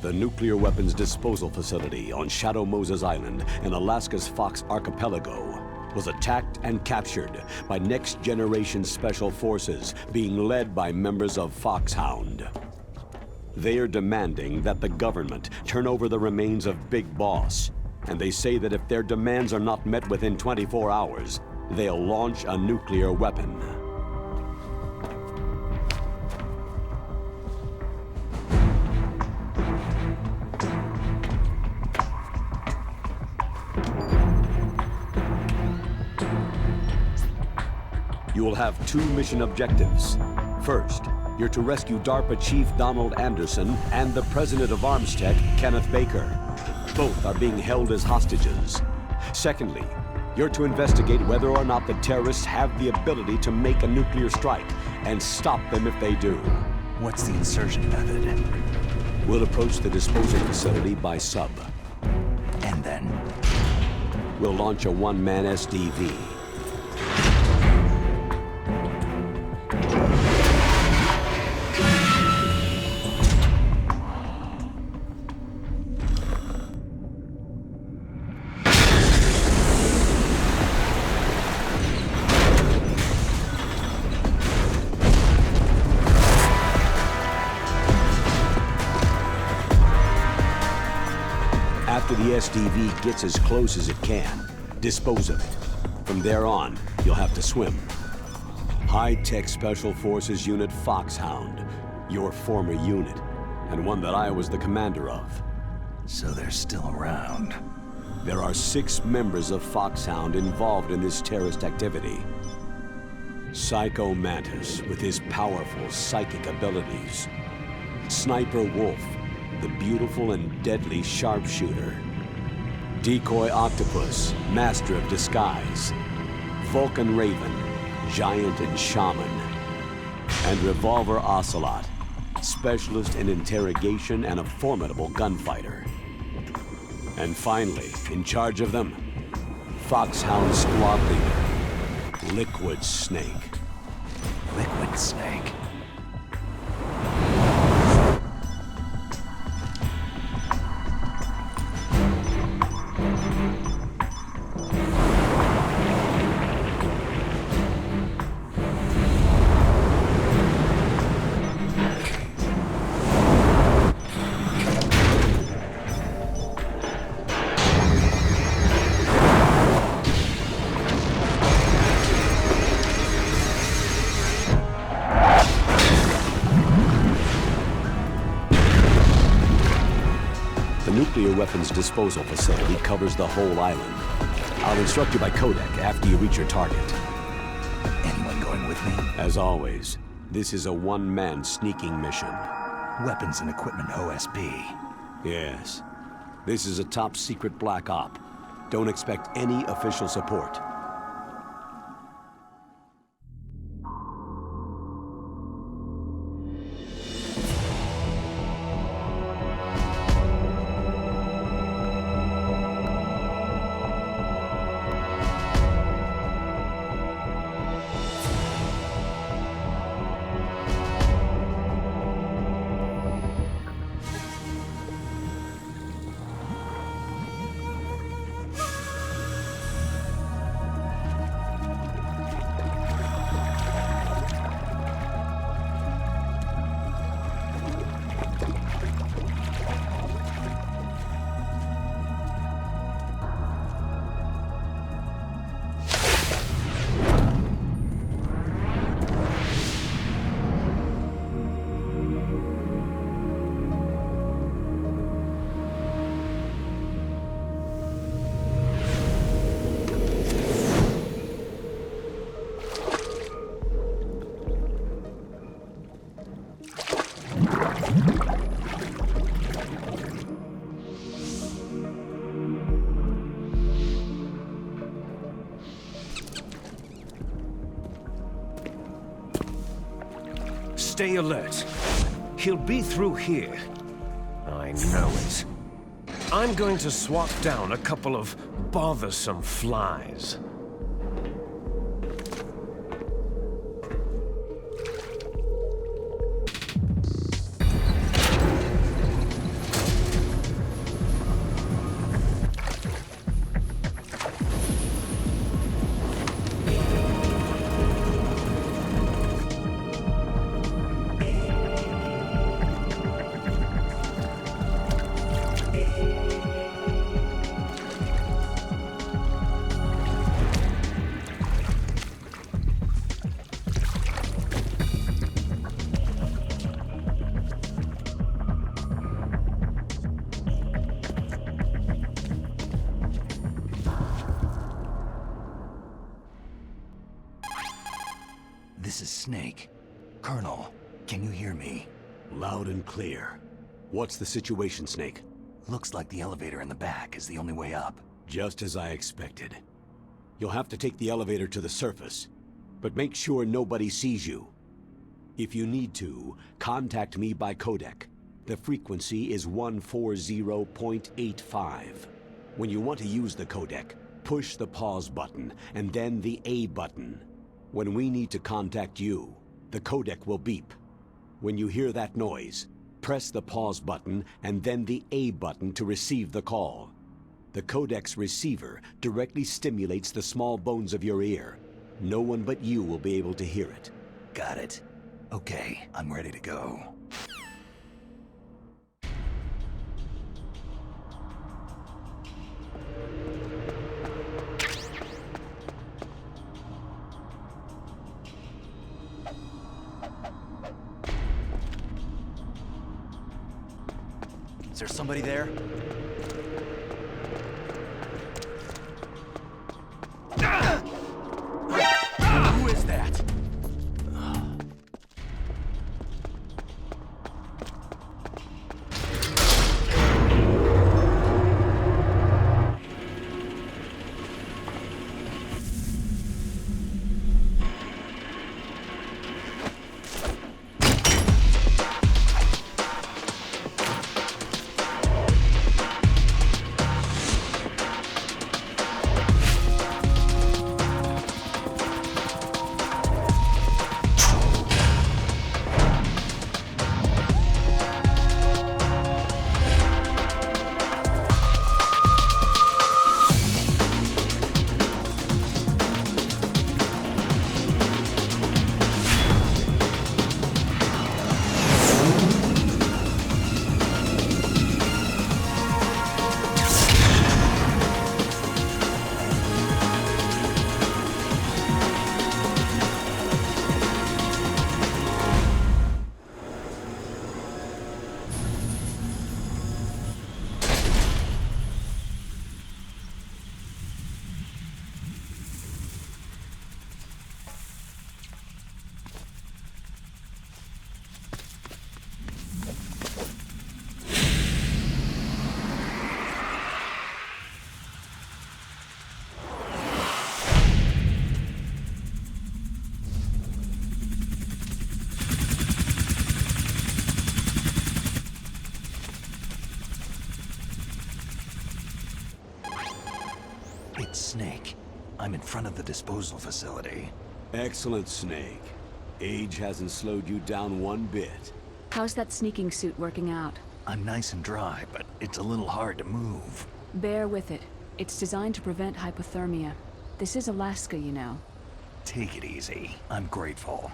The nuclear weapons disposal facility on Shadow Moses Island in Alaska's Fox Archipelago was attacked and captured by next-generation special forces being led by members of Foxhound. They are demanding that the government turn over the remains of Big Boss, and they say that if their demands are not met within 24 hours, they'll launch a nuclear weapon. You will have two mission objectives. First, you're to rescue DARPA Chief Donald Anderson and the President of Armstech, Kenneth Baker. Both are being held as hostages. Secondly, you're to investigate whether or not the terrorists have the ability to make a nuclear strike and stop them if they do. What's the insertion method? We'll approach the disposal facility by sub. And then? We'll launch a one-man SDV. After the SDV gets as close as it can, dispose of it. From there on, you'll have to swim. High-Tech Special Forces Unit Foxhound, your former unit, and one that I was the commander of. So they're still around. There are 6 members of Foxhound involved in this terrorist activity. Psycho Mantis, with his powerful psychic abilities. Sniper Wolf, the beautiful and deadly sharpshooter. Decoy Octopus, master of disguise. Vulcan Raven, giant and shaman. And Revolver Ocelot, specialist in interrogation and a formidable gunfighter. And finally, in charge of them, Foxhound Squad Leader, Liquid Snake. Liquid Snake. Nuclear weapons disposal facility covers the whole island. I'll instruct you by codec after you reach your target. Anyone going with me? As always, this is a one-man sneaking mission. Weapons and equipment OSP. Yes. This is a top-secret black op. Don't expect any official support. Stay alert. He'll be through here. I know it. I'm going to swat down a couple of bothersome flies. Snake. Colonel, can you hear me? Loud and clear. What's the situation, Snake? Looks like the elevator in the back is the only way up. Just as I expected. You'll have to take the elevator to the surface, but make sure nobody sees you. If you need to, contact me by codec. The frequency is 140.85. When you want to use the codec, push the pause button and then the A button. When we need to contact you, the codec will beep. When you hear that noise, press the pause button and then the A button to receive the call. The codec's receiver directly stimulates the small bones of your ear. No one but you will be able to hear it. Got it. Okay, I'm ready to go. Is there somebody there? Who is that? It's Snake. I'm in front of the disposal facility. Excellent, Snake. Age hasn't slowed you down one bit. How's that sneaking suit working out? I'm nice and dry, but it's a little hard to move. Bear with it. It's designed to prevent hypothermia. This is Alaska, you know. Take it easy. I'm grateful.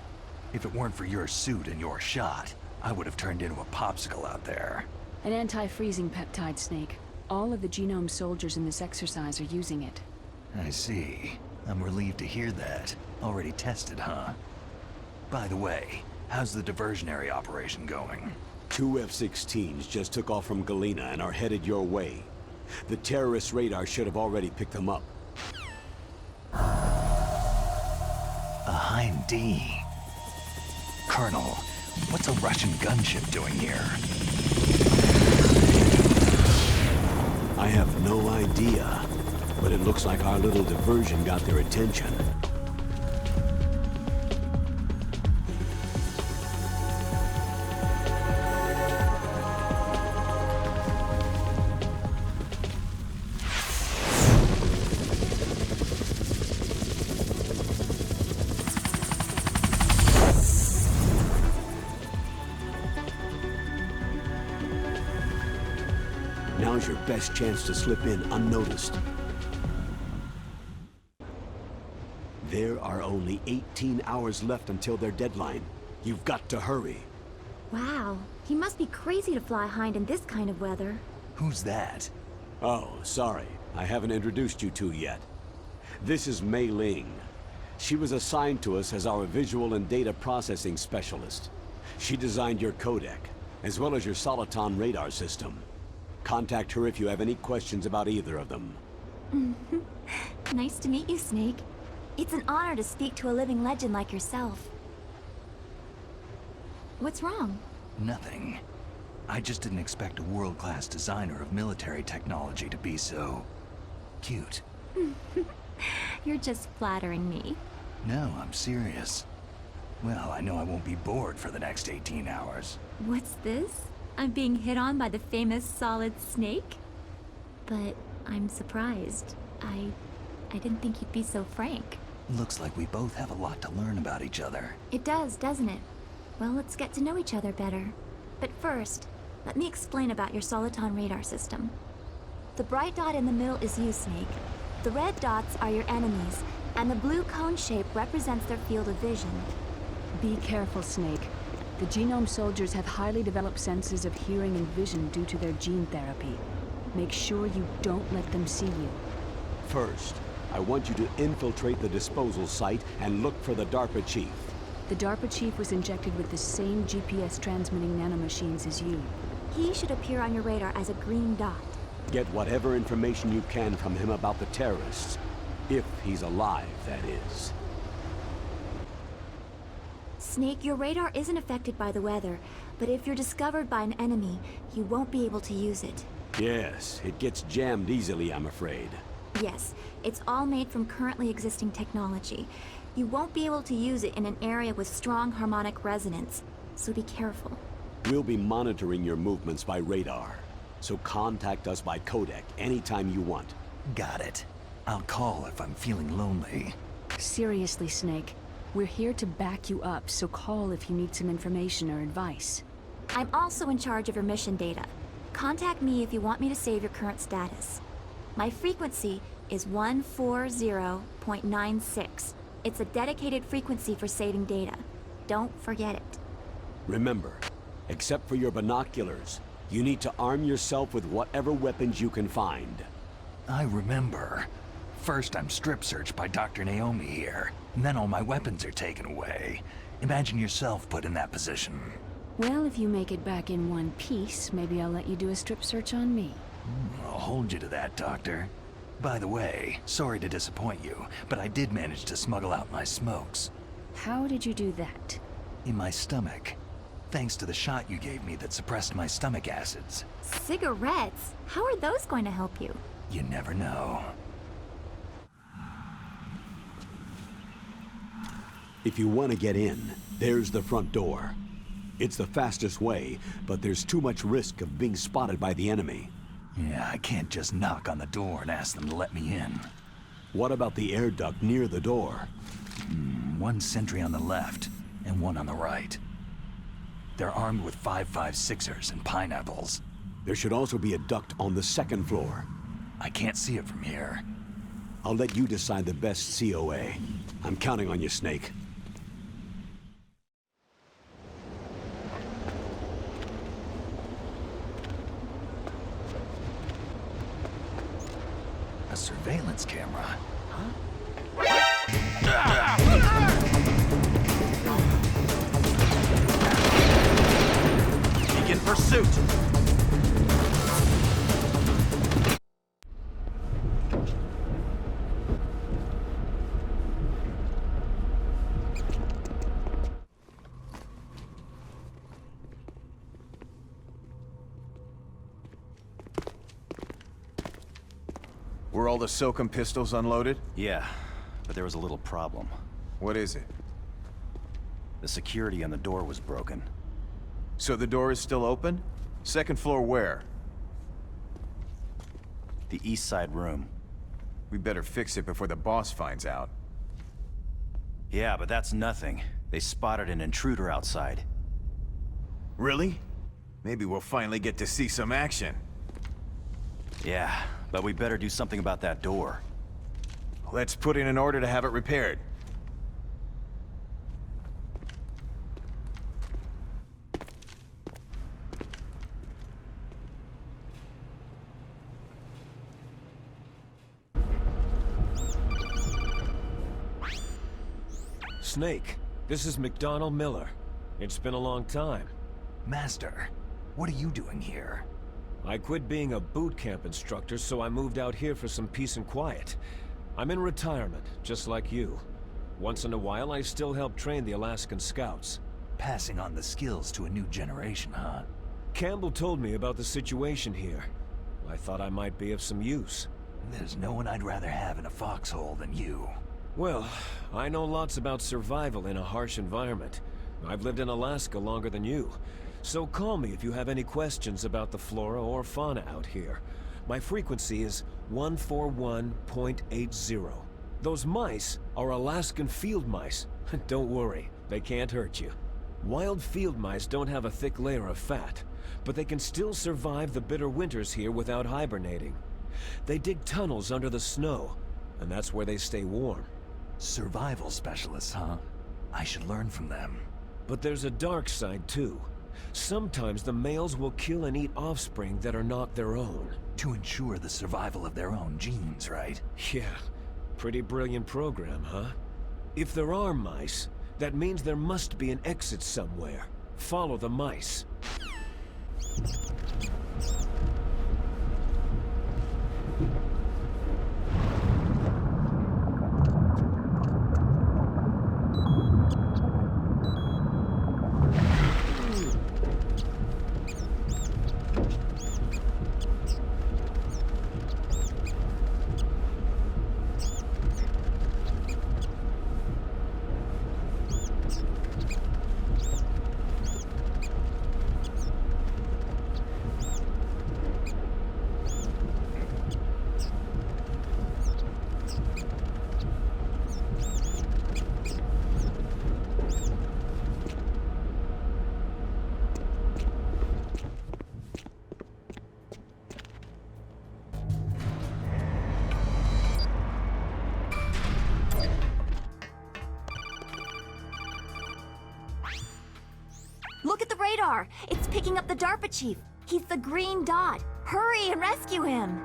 If it weren't for your suit and your shot, I would have turned into a popsicle out there. An anti-freezing peptide, Snake. All of the genome soldiers in this exercise are using it. I see. I'm relieved to hear that. Already tested, huh? By the way, how's the diversionary operation going? 2 F-16s just took off from Galena and are headed your way. The terrorist radar should have already picked them up. A Hind D. Colonel, what's a Russian gunship doing here? I have no idea, but it looks like our little diversion got their attention. Now's your best chance to slip in unnoticed. There are only 18 hours left until their deadline. You've got to hurry. Wow, he must be crazy to fly Hind in this kind of weather. Who's that? Oh, sorry. I haven't introduced you to yet. This is Mei Ling. She was assigned to us as our visual and data processing specialist. She designed your codec, as well as your Soliton radar system. Contact her if you have any questions about either of them. Nice to meet you, Snake. It's an honor to speak to a living legend like yourself. What's wrong? Nothing. I just didn't expect a world-class designer of military technology to be so... cute. You're just flattering me. No, I'm serious. Well, I know I won't be bored for the next 18 hours. What's this? I'm being hit on by the famous Solid Snake? But I'm surprised. I didn't think you'd be so frank. Looks like we both have a lot to learn about each other. It does, doesn't it? Well, let's get to know each other better. But first, let me explain about your Soliton radar system. The bright dot in the middle is you, Snake. The red dots are your enemies, and the blue cone shape represents their field of vision. Be careful, Snake. The genome soldiers have highly developed senses of hearing and vision due to their gene therapy. Make sure you don't let them see you. First, I want you to infiltrate the disposal site and look for the DARPA chief. The DARPA chief was injected with the same GPS transmitting nanomachines as you. He should appear on your radar as a green dot. Get whatever information you can from him about the terrorists. If he's alive, that is. Snake, your radar isn't affected by the weather, but if you're discovered by an enemy, you won't be able to use it. Yes, it gets jammed easily, I'm afraid. Yes, it's all made from currently existing technology. You won't be able to use it in an area with strong harmonic resonance, so be careful. We'll be monitoring your movements by radar, so contact us by codec anytime you want. Got it. I'll call if I'm feeling lonely. Seriously, Snake. We're here to back you up, so call if you need some information or advice. I'm also in charge of your mission data. Contact me if you want me to save your current status. My frequency is 140.96. It's a dedicated frequency for saving data. Don't forget it. Remember, except for your binoculars, you need to arm yourself with whatever weapons you can find. I remember. First, I'm strip searched by Dr. Naomi here, and then all my weapons are taken away. Imagine yourself put in that position. Well, if you make it back in one piece, maybe I'll let you do a strip search on me. I'll hold you to that, Doctor. By the way, sorry to disappoint you, but I did manage to smuggle out my smokes. How did you do that? In my stomach. Thanks to the shot you gave me that suppressed my stomach acids. Cigarettes? How are those going to help you? You never know. If you want to get in, there's the front door. It's the fastest way, but there's too much risk of being spotted by the enemy. Yeah, I can't just knock on the door and ask them to let me in. What about the air duct near the door? One sentry on the left, and one on the right. They're armed with 5.56ers and pineapples. There should also be a duct on the second floor. I can't see it from here. I'll let you decide the best COA. I'm counting on you, Snake. A surveillance camera. Begin pursuit! Were all the SOCOM pistols unloaded? Yeah, but there was a little problem. What is it? The security on the door was broken. So the door is still open? Second floor where? The east side room. We better fix it before the boss finds out. Yeah, but that's nothing. They spotted an intruder outside. Really? Maybe we'll finally get to see some action. Yeah, but we better do something about that door. Let's put in an order to have it repaired. Snake, this is McDonald Miller. It's been a long time. Master, what are you doing here? I quit being a boot camp instructor, so I moved out here for some peace and quiet. I'm in retirement, just like you. Once in a while, I still help train the Alaskan Scouts. passing on the skills to a new generation, huh? Campbell told me about the situation here. I thought I might be of some use. There's no one I'd rather have in a foxhole than you. Well, I know lots about survival in a harsh environment. I've lived in Alaska longer than you. So call me if you have any questions about the flora or fauna out here. My frequency is 141.80. Those mice are Alaskan field mice. Don't worry, they can't hurt you. Wild field mice don't have a thick layer of fat, but they can still survive the bitter winters here without hibernating. They dig tunnels under the snow, and that's where they stay warm. Survival specialists, huh? I should learn from them. But there's a dark side too. Sometimes the males will kill and eat offspring that are not their own. To ensure the survival of their own genes, right? Yeah, pretty brilliant program, huh? If there are mice, that means there must be an exit somewhere. Follow the mice. Look at the radar! It's picking up the DARPA chief! He's the green dot! Hurry and rescue him!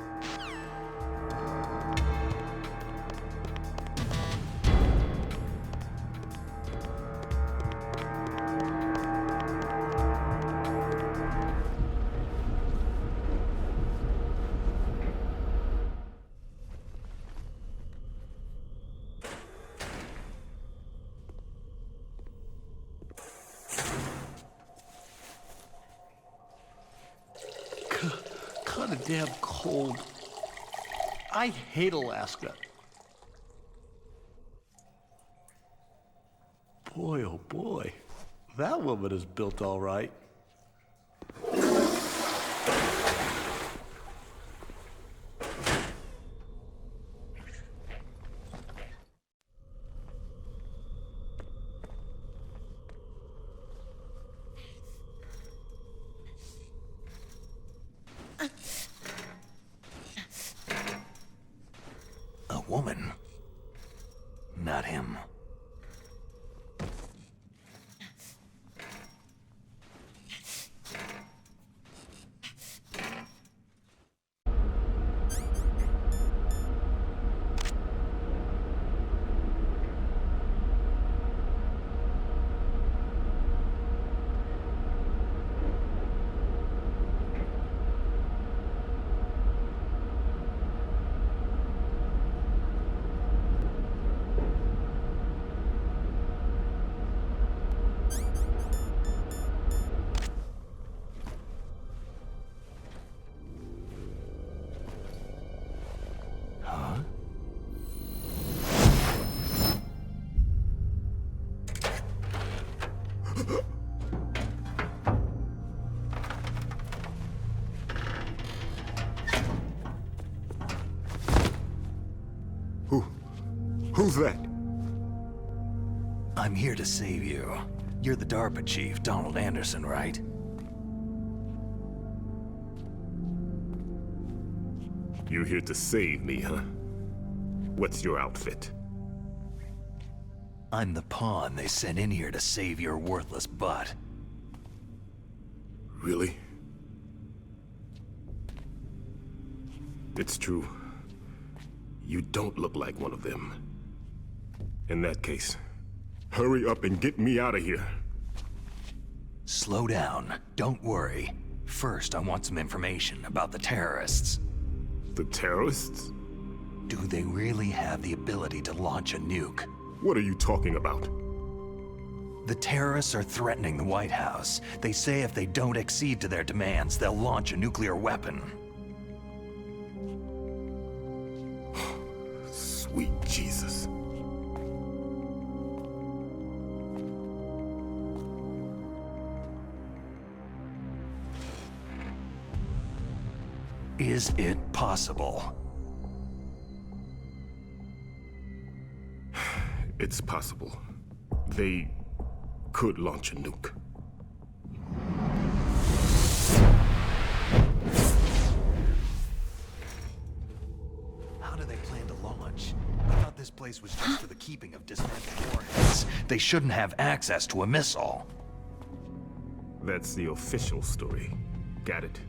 Kinda damn cold. I hate Alaska. Boy, oh boy. That woman is built all right. A woman. Not him. Who's that? I'm here to save you. You're the DARPA chief, Donald Anderson, right? You're here to save me, huh? What's your outfit? I'm the pawn they sent in here to save your worthless butt. Really? It's true. You don't look like one of them. In that case, hurry up and get me out of here. Slow down. Don't worry. First, I want some information about the terrorists. The terrorists? Do they really have the ability to launch a nuke? What are you talking about? The terrorists are threatening the White House. They say if they don't accede to their demands, they'll launch a nuclear weapon. Sweet Jesus. Is it possible? It's possible. They could launch a nuke. How do they plan to launch? I thought this place was just for the keeping of dismantled warheads. They shouldn't have access to a missile. That's the official story. Got it?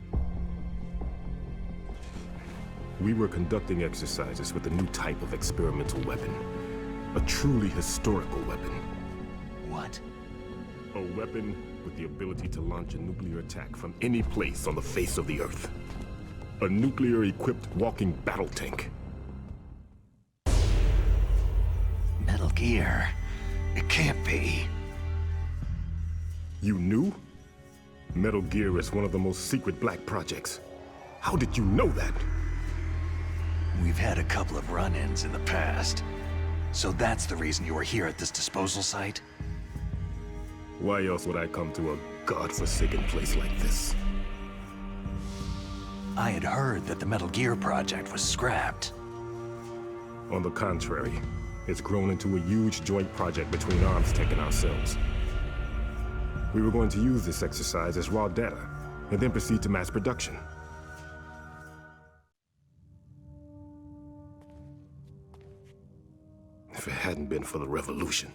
We were conducting exercises with a new type of experimental weapon. A truly historical weapon. What? A weapon with the ability to launch a nuclear attack from any place on the face of the Earth. A nuclear-equipped walking battle tank. Metal Gear. It can't be. You knew? Metal Gear is one of the most secret black projects. How did you know that? We've had a couple of run-ins in the past. So that's the reason you were here at this disposal site? Why else would I come to a godforsaken place like this? I had heard that the Metal Gear project was scrapped. On the contrary, it's grown into a huge joint project between ArmsTech and ourselves. We were going to use this exercise as raw data, and then proceed to mass production. If it hadn't been for the revolution.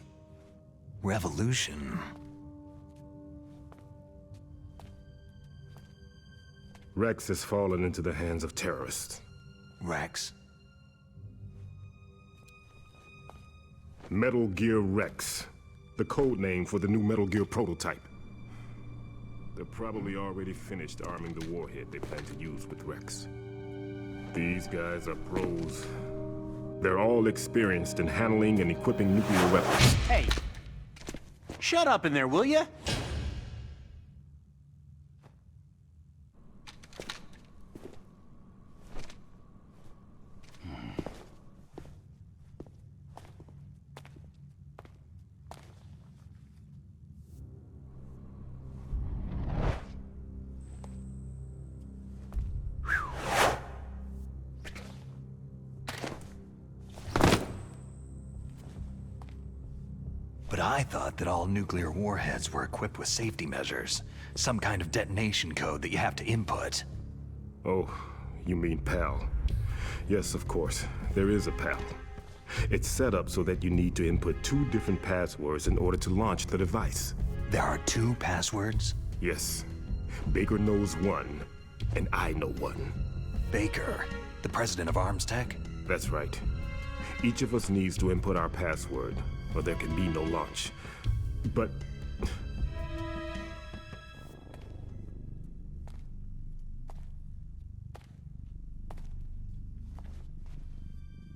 Revolution? Rex has fallen into the hands of terrorists. Rex? Metal Gear Rex, the code name for the new Metal Gear prototype. They're probably already finished arming the warhead they plan to use with Rex. These guys are pros. They're all experienced in handling and equipping nuclear weapons. Hey! Shut up in there, will ya? But I thought that all nuclear warheads were equipped with safety measures. Some kind of detonation code that you have to input. Oh, you mean PAL. Yes, of course. There is a PAL. It's set up so that you need to input 2 different passwords in order to launch the device. There are 2 passwords? Yes. Baker knows one, and I know one. Baker, the president of ArmsTech? That's right. Each of us needs to input our password, or there can be no launch. But...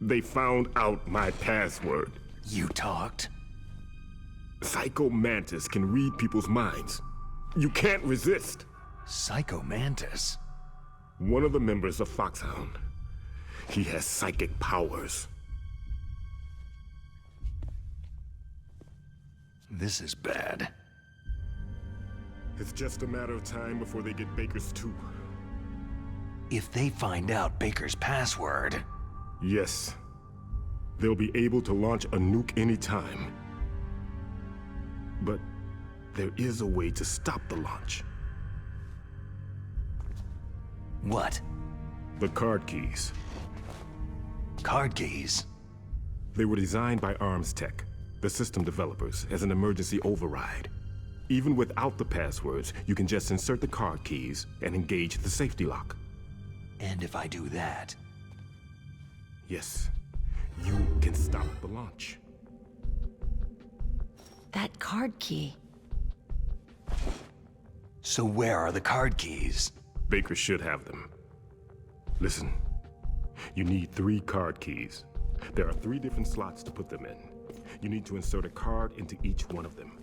they found out my password. You talked? Psycho Mantis can read people's minds. You can't resist. Psycho Mantis? One of the members of Foxhound. He has psychic powers. This is bad. It's just a matter of time before they get Baker's too. If they find out Baker's password... Yes. They'll be able to launch a nuke anytime. But there is a way to stop the launch. What? The card keys. Card keys? They were designed by ArmsTech, the system developers, as an emergency override. Even without the passwords, you can just insert the card keys and engage the safety lock. And if I do that? Yes, you can stop the launch. That card key. So where are the card keys? Baker should have them. Listen, you need 3 card keys. There are 3 different slots to put them in. You need to insert a card into each one of them.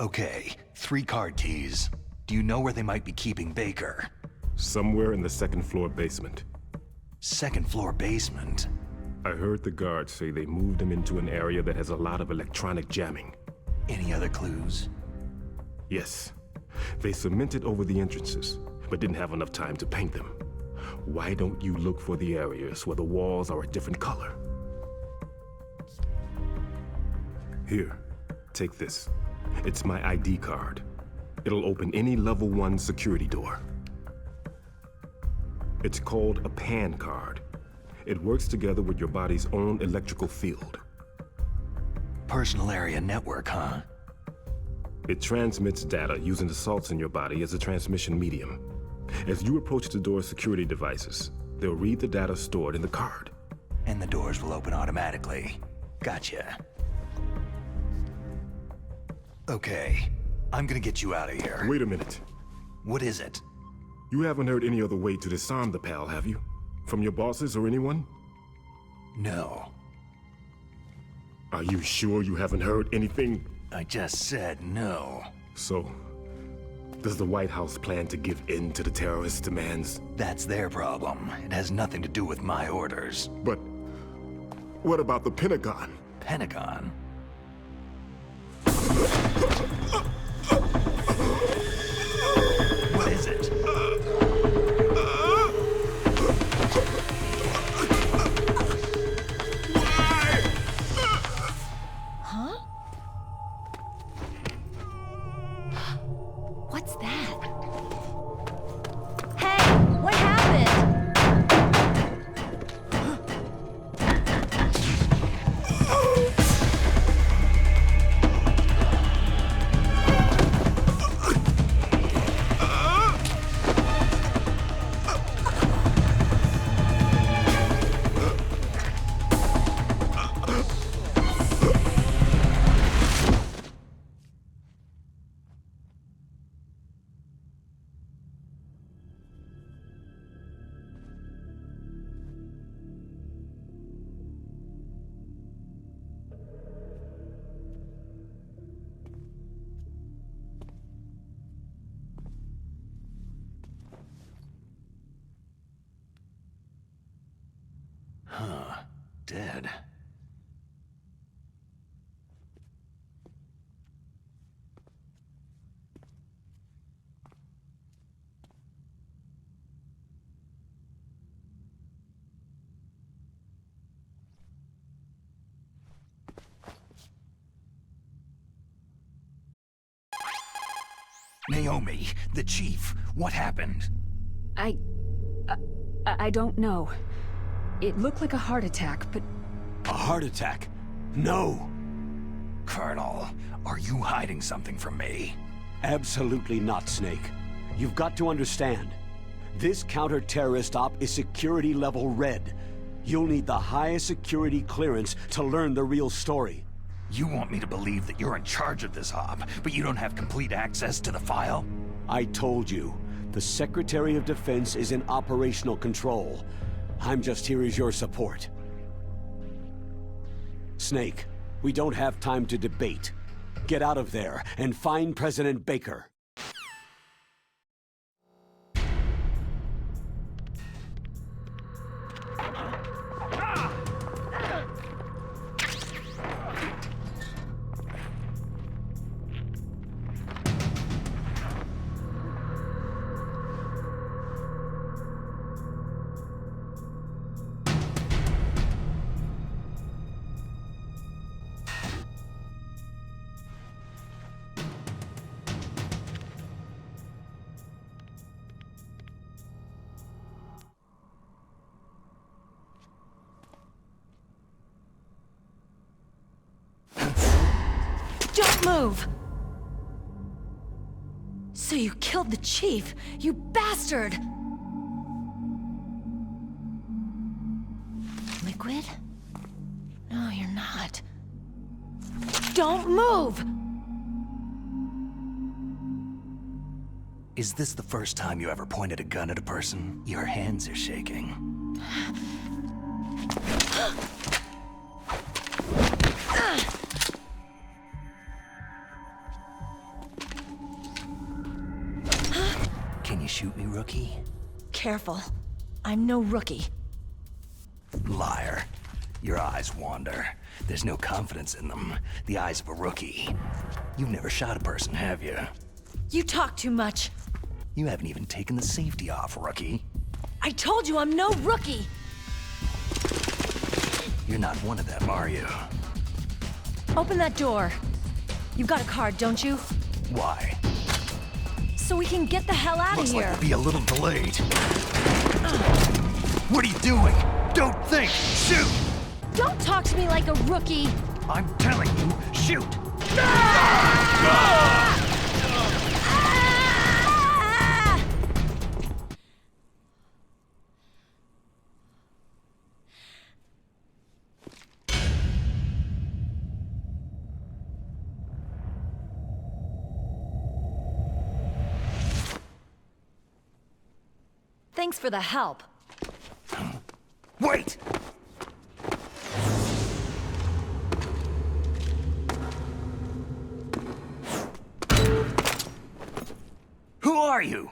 Okay, 3 card keys. Do you know where they might be keeping Baker? Somewhere in the second-floor basement. Second-floor basement? I heard the guards say they moved him into an area that has a lot of electronic jamming. Any other clues? Yes. They cemented over the entrances, but didn't have enough time to paint them. Why don't you look for the areas where the walls are a different color? Here, take this. It's my ID card. It'll open any level 1 security door. It's called a PAN card. It works together with your body's own electrical field. Personal area network, huh? It transmits data using the salts in your body as a transmission medium. As you approach the door's security devices, they'll read the data stored in the card. And the doors will open automatically. Gotcha. Okay, I'm gonna get you out of here. Wait a minute. What is it? You haven't heard any other way to disarm the PAL, have you? From your bosses or anyone? No. Are you sure you haven't heard anything? I just said no. So, does the White House plan to give in to the terrorists' demands? That's their problem. It has nothing to do with my orders. But what about the Pentagon? Pentagon? What is it? Huh? What's that? Hey, what happened? Huh. Dead. Naomi, the chief, what happened? I don't know. It looked like a heart attack, but... A heart attack? No! Colonel, are you hiding something from me? Absolutely not, Snake. You've got to understand. This counter-terrorist op is security level red. You'll need the highest security clearance to learn the real story. You want me to believe that you're in charge of this op, but you don't have complete access to the file? I told you. The Secretary of Defense is in operational control. I'm just here as your support. Snake, we don't have time to debate. Get out of there and find President Baker. Don't move! So you killed the chief, you bastard! Liquid? No, you're not. Don't move! Is this the first time you ever pointed a gun at a person? Your hands are shaking. rookie? Careful. I'm no rookie. Liar. Your eyes wander. There's no confidence in them. The eyes of a rookie. You've never shot a person, have you? You talk too much. You haven't even taken the safety off, rookie. I told you I'm no rookie! You're not one of them, are you? Open that door. You got a card, don't you? Why? So we can get the hell out of here. Looks like we'll be a little delayed. What are you doing? Don't think! Shoot! Don't talk to me like a rookie! I'm telling you, shoot! Thanks for the help. Wait! Who are you?